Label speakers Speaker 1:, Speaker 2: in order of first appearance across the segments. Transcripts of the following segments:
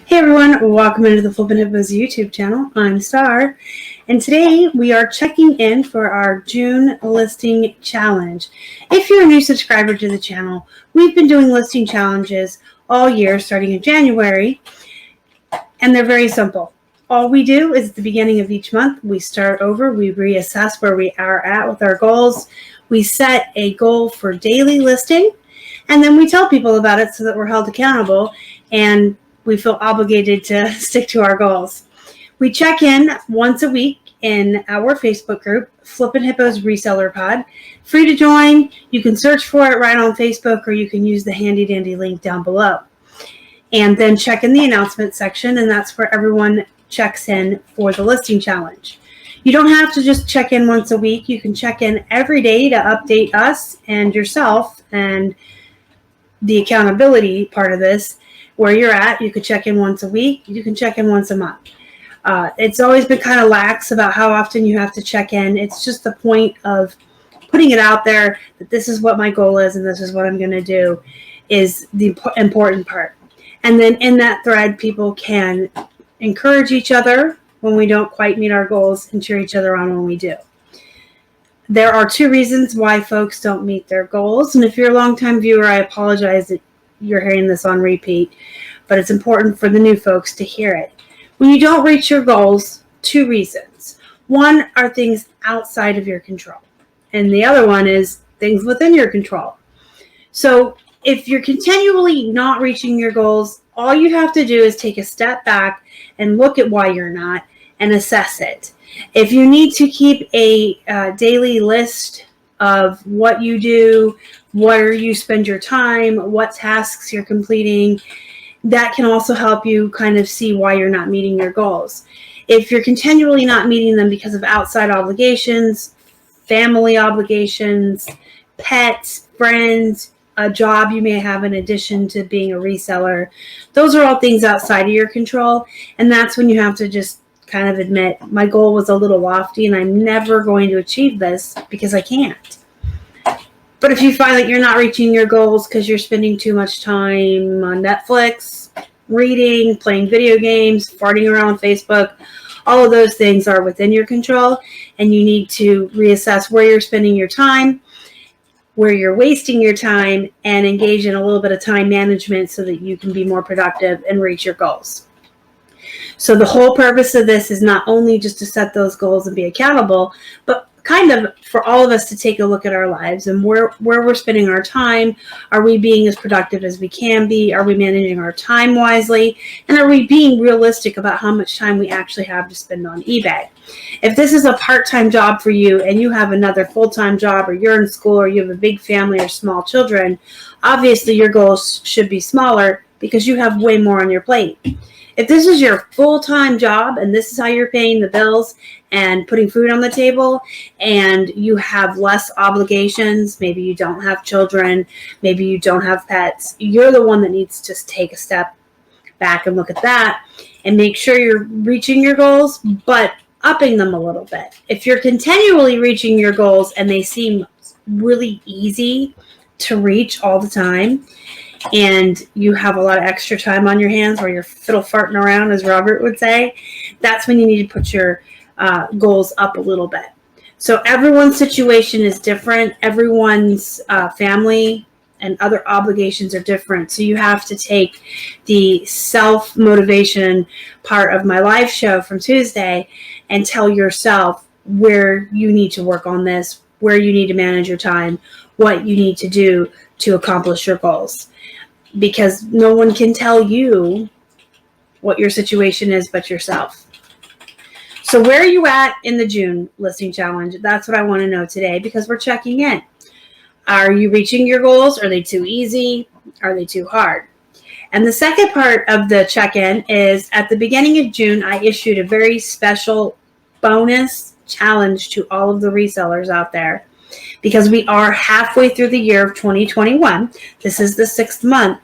Speaker 1: Hey everyone, welcome into the Flippin' Hippos YouTube channel. I'm Star, and today we are checking in for our June listing challenge. If you're a new subscriber to the channel, we've been doing listing challenges all year starting in January, and they're very simple. All we do is at the beginning of each month, we start over, we reassess where we are at with our goals, we set a goal for daily listing, and then we tell people about it so that we're held accountable and we feel obligated to stick to our goals. We check in once a week in our Facebook group, Flippin' Hippos Reseller Pod. Free to join. You can search for it right on Facebook, or you can use the handy dandy link down below. And then check in the announcement section, and that's where everyone checks in for the listing challenge. You don't have to just check in once a week. You can check in every day to update us and yourself and the accountability part of this. Where you're at, you could check in once a week, you can check in once a month. It's always been kind of lax about how often you have to check in. It's just the point of putting it out there that this is what my goal is and this is what I'm going to do is the important part. And then in that thread, people can encourage each other when we don't quite meet our goals and cheer each other on when we do. There are two reasons why folks don't meet their goals. And if you're a longtime viewer, I apologize that you're hearing this on repeat, but it's important for the new folks to hear it. When you don't reach your goals, two reasons. One are things outside of your control, and the other one is things within your control. So if you're continually not reaching your goals, all you have to do is take a step back and look at why you're not and assess it. If you need to keep a daily list of what you do, where you spend your time, what tasks you're completing, that can also help you kind of see why you're not meeting your goals. If you're continually not meeting them because of outside obligations, family obligations, pets, friends, a job you may have in addition to being a reseller, those are all things outside of your control, and that's when you have to just kind of admit, my goal was a little lofty and I'm never going to achieve this because I can't. But if you find that you're not reaching your goals because you're spending too much time on Netflix, reading, playing video games, farting around on Facebook, all of those things are within your control, and you need to reassess where you're spending your time, where you're wasting your time, and engage in a little bit of time management so that you can be more productive and reach your goals. So the whole purpose of this is not only just to set those goals and be accountable, but kind of for all of us to take a look at our lives and where we're spending our time. Are we being as productive as we can be? Are we managing our time wisely? And are we being realistic about how much time we actually have to spend on eBay? If this is a part-time job for you and you have another full-time job, or you're in school, or you have a big family or small children, obviously your goals should be smaller because you have way more on your plate. If this is your full-time job and this is how you're paying the bills and putting food on the table, and you have less obligations, maybe you don't have children, maybe you don't have pets, you're the one that needs to just take a step back and look at that and make sure you're reaching your goals, but upping them a little bit. If you're continually reaching your goals and they seem really easy to reach all the time, and you have a lot of extra time on your hands where you're fiddle farting around, as Robert would say, that's when you need to put your goals up a little bit. So everyone's situation is different. Everyone's family and other obligations are different. So you have to take the self-motivation part of my live show from Tuesday and tell yourself where you need to work on this, where you need to manage your time, what you need to do to accomplish your goals. Because no one can tell you what your situation is but yourself. So where are you at in the June listing challenge? That's what I want to know today, because we're checking in. Are you reaching your goals? Are they too easy? Are they too hard? And the second part of the check-in is at the beginning of June, I issued a very special bonus challenge to all of the resellers out there, because we are halfway through the year of 2021. This is the 6th month.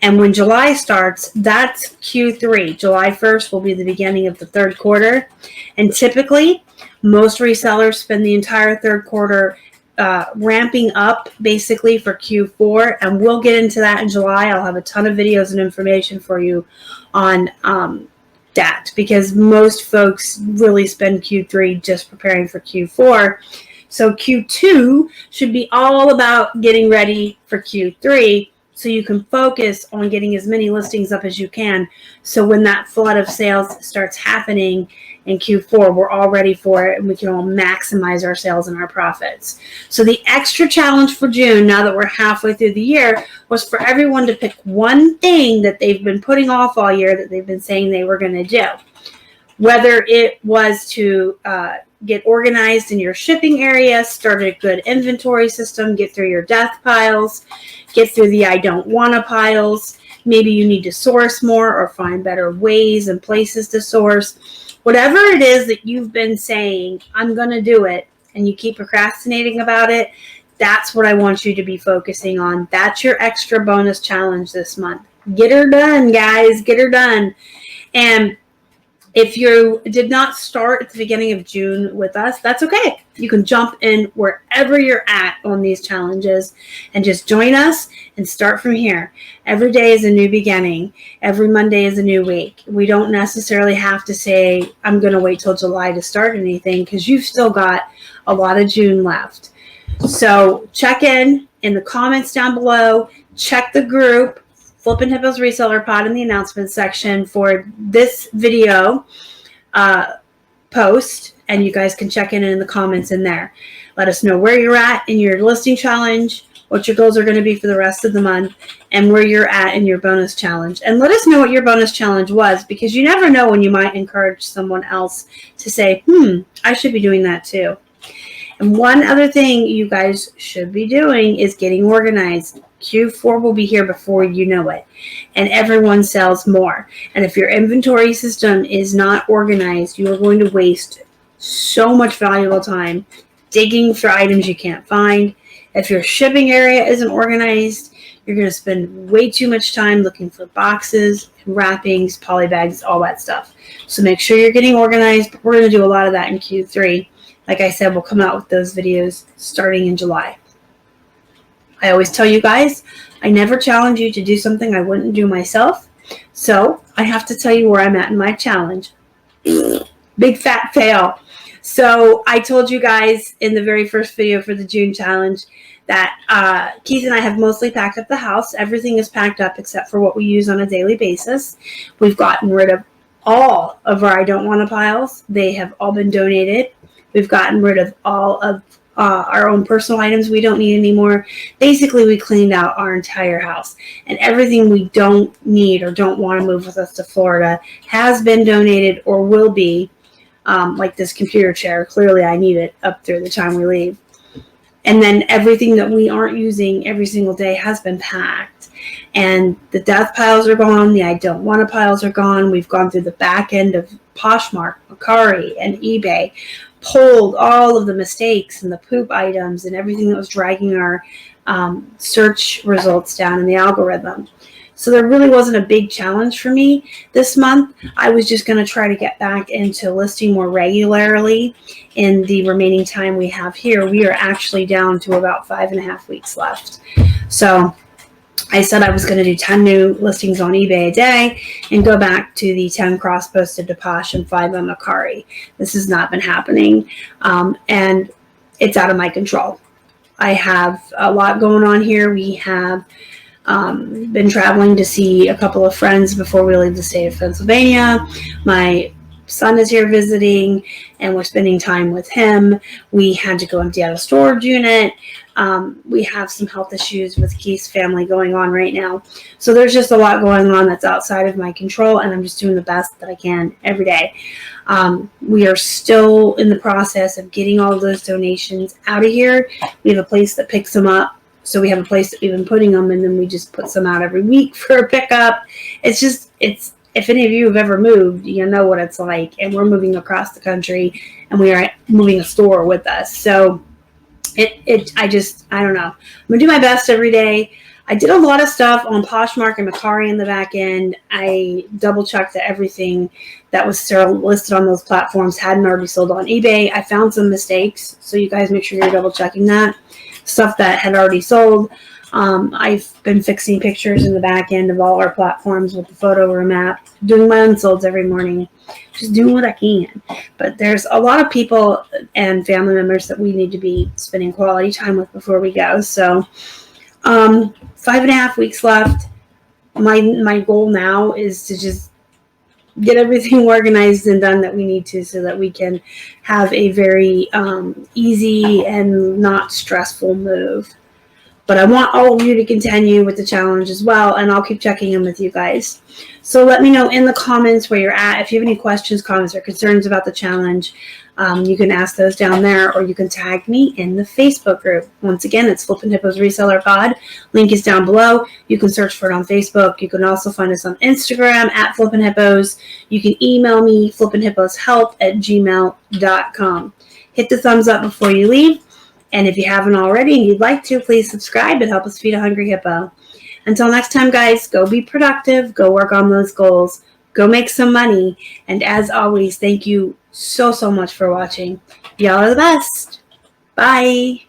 Speaker 1: And when July starts, that's Q3. July 1st will be the beginning of the 3rd quarter. And typically, most resellers spend the entire 3rd quarter ramping up basically for Q4, and we'll get into that in July. I'll have a ton of videos and information for you on that, because most folks really spend Q3 just preparing for Q4. So Q2 should be all about getting ready for Q3, so you can focus on getting as many listings up as you can. So when that flood of sales starts happening in Q4, we're all ready for it, and we can all maximize our sales and our profits. So the extra challenge for June, now that we're halfway through the year, was for everyone to pick one thing that they've been putting off all year that they've been saying they were going to do. Whether it was to get organized in your shipping area, start a good inventory system, get through your death piles, get through the I don't wanna piles. Maybe you need to source more or find better ways and places to source. Whatever it is that you've been saying, I'm going to do it, and you keep procrastinating about it, that's what I want you to be focusing on. That's your extra bonus challenge this month. Get her done, guys. Get her done. And if you did not start at the beginning of June with us, that's okay. You can jump in wherever you're at on these challenges and just join us and start from here. Every day is a new beginning. Every Monday is a new week. We don't necessarily have to say, I'm going to wait till July to start anything, because you've still got a lot of June left. So check in the comments down below. Check the group, Flippin' Hippos Reseller Pod, in the announcements section for this video post, and you guys can check in the comments in there. Let us know where you're at in your listing challenge, what your goals are going to be for the rest of the month, and where you're at in your bonus challenge. And let us know what your bonus challenge was, because you never know when you might encourage someone else to say, I should be doing that too. And one other thing you guys should be doing is getting organized. Q4 will be here before you know it, and everyone sells more. And if your inventory system is not organized, you are going to waste so much valuable time digging for items you can't find. If your shipping area isn't organized, you're going to spend way too much time looking for boxes, wrappings, poly bags, all that stuff. So make sure you're getting organized. We're going to do a lot of that in Q3. Like I said, we'll come out with those videos starting in July. I always tell you guys, I never challenge you to do something I wouldn't do myself. So I have to tell you where I'm at in my challenge. Big fat fail. So I told you guys in the very first video for the June challenge that Keith and I have mostly packed up the house. Everything is packed up except for what we use on a daily basis. We've gotten rid of all of our I don't want to piles. They have all been donated. We've gotten rid of all of our own personal items we don't need anymore. Basically, we cleaned out our entire house, and everything we don't need or don't want to move with us to Florida has been donated or will be, like this computer chair. Clearly, I need it up through the time we leave. And then everything that we aren't using every single day has been packed. And the death piles are gone. The I don't want to piles are gone. We've gone through the back end of Poshmark, Mercari, and eBay, pulled all of the mistakes and the poop items and everything that was dragging our search results down in the algorithm. So there really wasn't a big challenge for me this month. I was just going to try to get back into listing more regularly in the remaining time we have here. We are actually down to about 5.5 weeks left. So I said I was going to do 10 new listings on eBay a day and go back to the 10 cross-posted to Posh and 5 on Mercari. This has not been happening, and it's out of my control. I have a lot going on here. We have been traveling to see a couple of friends before we leave the state of Pennsylvania. My son is here visiting, and we're spending time with him. We had to go empty out a storage unit. We have some health issues with Keith's family going on right now. So there's just a lot going on that's outside of my control, and I'm just doing the best that I can every day. We are still in the process of getting all of those donations out of here. We have a place that picks them up. So we have a place that we've been putting them, and then we just put some out every week for a pickup. It's if any of you have ever moved, you know what it's like. And we're moving across the country, and we are moving a store with us. So I don't know. I'm gonna do my best every day. I did a lot of stuff on Poshmark and Mercari in the back end. I double checked that everything that was still listed on those platforms hadn't already sold on eBay. I found some mistakes, so you guys make sure you're double checking that. Stuff that had already sold. I've been fixing pictures in the back end of all our platforms with the photo room app, doing my unsolds every morning, just doing what I can. But there's a lot of people and family members that we need to be spending quality time with before we go. So 5.5 weeks left. My goal now is to just get everything organized and done that we need to, so that we can have a very easy and not stressful move. But I want all of you to continue with the challenge as well, and I'll keep checking in with you guys. So let me know in the comments where you're at. If you have any questions, comments, or concerns about the challenge, you can ask those down there, or you can tag me in the Facebook group. Once again, it's Flippin' Hippos Reseller Pod. Link is down below. You can search for it on Facebook. You can also find us on Instagram at Flippin' Hippos. You can email me, flippinhipposhelp@gmail.com. Hit the thumbs up before you leave. And if you haven't already and you'd like to, please subscribe and help us feed a hungry hippo. Until next time, guys, go be productive. Go work on those goals. Go make some money. And as always, thank you so much for watching. Y'all are the best. Bye.